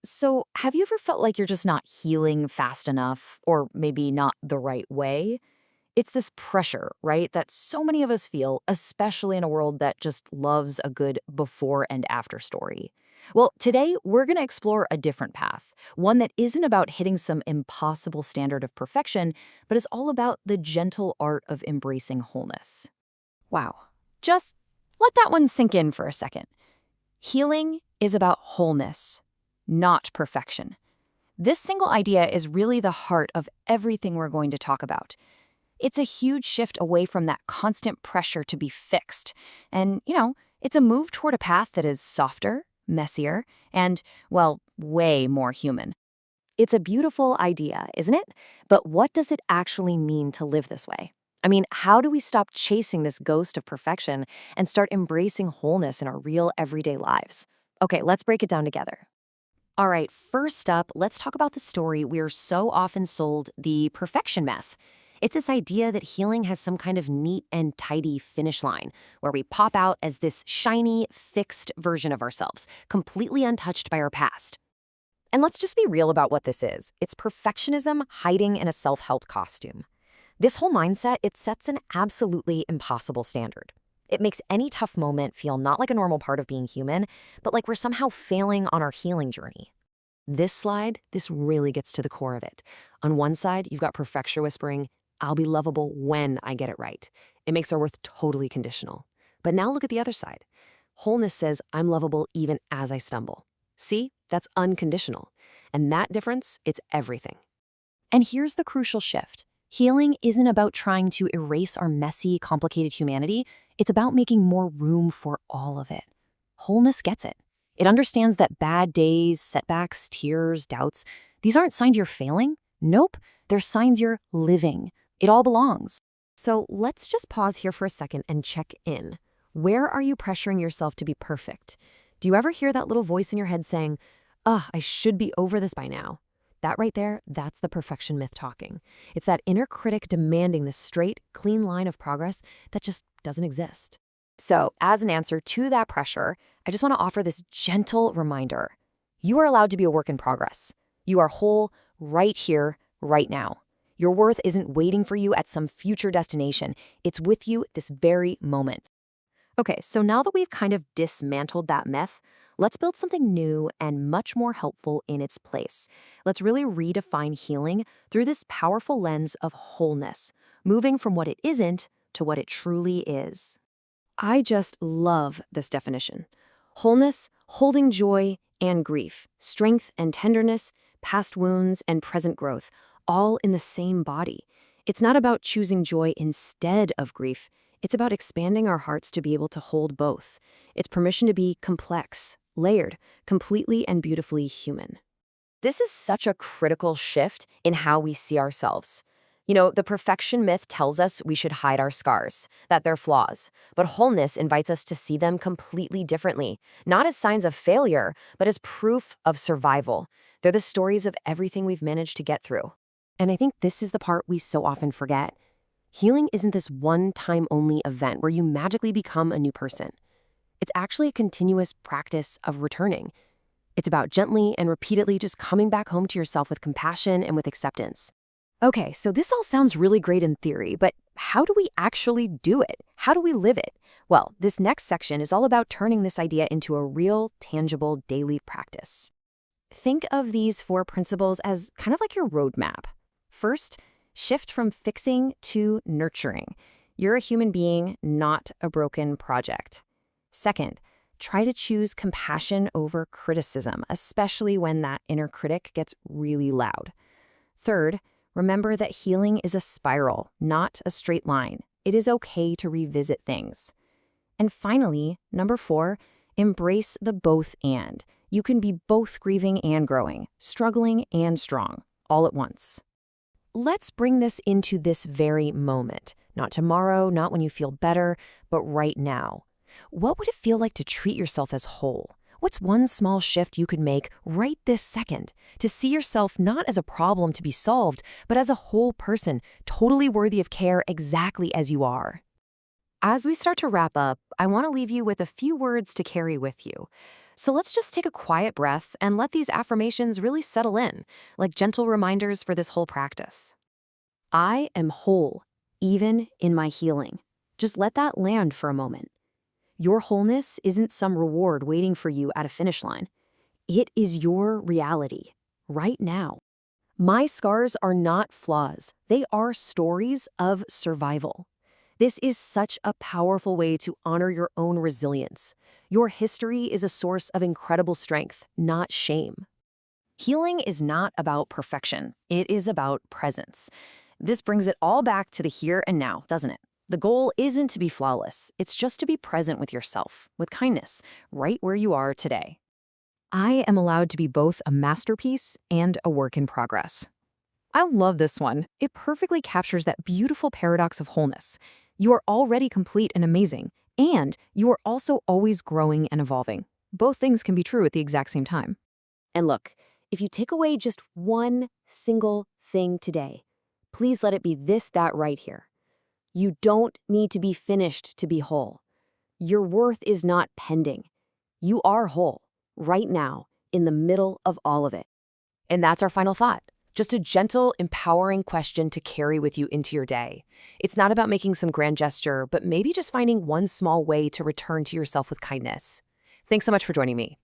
So, have you ever felt like you're just not healing fast enough, or maybe not the right way? It's this pressure, right, that so many of us feel, especially in a world that just loves a good before and after story. Well, today we're going to explore a different path, one that isn't about hitting some impossible standard of perfection, but is all about the gentle art of embracing wholeness. Wow. Just let that one sink in for a second. Healing is about wholeness, not perfection. This single idea is really the heart of everything we're going to talk about. It's a huge shift away from that constant pressure to be fixed. And, it's a move toward a path that is softer, messier, and, well, way more human. It's a beautiful idea, isn't it? But what does it actually mean to live this way? I mean, how do we stop chasing this ghost of perfection and start embracing wholeness in our real everyday lives? Okay, let's break it down together. All right, first up, let's talk about the story we're so often sold, the perfection myth. It's this idea that healing has some kind of neat and tidy finish line, where we pop out as this shiny, fixed version of ourselves, completely untouched by our past. And let's just be real about what this is. It's perfectionism hiding in a self-help costume. This whole mindset, it sets an absolutely impossible standard. It makes any tough moment feel not like a normal part of being human, but like we're somehow failing on our healing journey. This slide, this really gets to the core of it. On one side, you've got perfectionism whispering, I'll be lovable when I get it right. It makes our worth totally conditional. But now look at the other side. Wholeness says, I'm lovable even as I stumble. See, that's unconditional. And that difference, it's everything. And here's the crucial shift. Healing isn't about trying to erase our messy, complicated humanity. It's about making more room for all of it. Wholeness gets it. It understands that bad days, setbacks, tears, doubts, these aren't signs you're failing. Nope, they're signs you're living. It all belongs. So let's just pause here for a second and check in. Where are you pressuring yourself to be perfect? Do you ever hear that little voice in your head saying, I should be over this by now? That right there, that's the perfection myth talking. It's that inner critic demanding this straight, clean line of progress that just doesn't exist. So, as an answer to that pressure, I just want to offer this gentle reminder. You are allowed to be a work in progress. You are whole right here, right now. Your worth isn't waiting for you at some future destination. It's with you this very moment. Okay, so now that we've kind of dismantled that myth, let's build something new and much more helpful in its place. Let's really redefine healing through this powerful lens of wholeness, moving from what it isn't to what it truly is. I just love this definition. Wholeness, holding joy and grief, strength and tenderness, past wounds and present growth, all in the same body. It's not about choosing joy instead of grief. It's about expanding our hearts to be able to hold both. It's permission to be complex, layered, completely and beautifully human. This is such a critical shift in how we see ourselves. The perfection myth tells us we should hide our scars, that they're flaws. But wholeness invites us to see them completely differently, not as signs of failure, but as proof of survival. They're the stories of everything we've managed to get through. And I think this is the part we so often forget. Healing isn't this one-time-only event where you magically become a new person. It's actually a continuous practice of returning. It's about gently and repeatedly just coming back home to yourself with compassion and with acceptance. Okay, so this all sounds really great in theory, but how do we actually do it? How do we live it? Well, this next section is all about turning this idea into a real, tangible daily practice. Think of these 4 principles as kind of like your roadmap. First, shift from fixing to nurturing. You're a human being, not a broken project. Second, try to choose compassion over criticism, especially when that inner critic gets really loud. Third, remember that healing is a spiral, not a straight line. It is okay to revisit things. And finally, number 4, embrace the both and. You can be both grieving and growing, struggling and strong, all at once. Let's bring this into this very moment. Not tomorrow, not when you feel better, but right now. What would it feel like to treat yourself as whole? What's one small shift you could make right this second to see yourself not as a problem to be solved, but as a whole person, totally worthy of care exactly as you are? As we start to wrap up, I want to leave you with a few words to carry with you. So let's just take a quiet breath and let these affirmations really settle in, like gentle reminders for this whole practice. I am whole, even in my healing. Just let that land for a moment. Your wholeness isn't some reward waiting for you at a finish line. It is your reality, right now. My scars are not flaws. They are stories of survival. This is such a powerful way to honor your own resilience. Your history is a source of incredible strength, not shame. Healing is not about perfection. It is about presence. This brings it all back to the here and now, doesn't it? The goal isn't to be flawless. It's just to be present with yourself, with kindness, right where you are today. I am allowed to be both a masterpiece and a work in progress. I love this one. It perfectly captures that beautiful paradox of wholeness. You are already complete and amazing, and you are also always growing and evolving. Both things can be true at the exact same time. And look, if you take away just one single thing today, please let it be that right here. You don't need to be finished to be whole. Your worth is not pending. You are whole, right now, in the middle of all of it. And that's our final thought. Just a gentle, empowering question to carry with you into your day. It's not about making some grand gesture, but maybe just finding one small way to return to yourself with kindness. Thanks so much for joining me.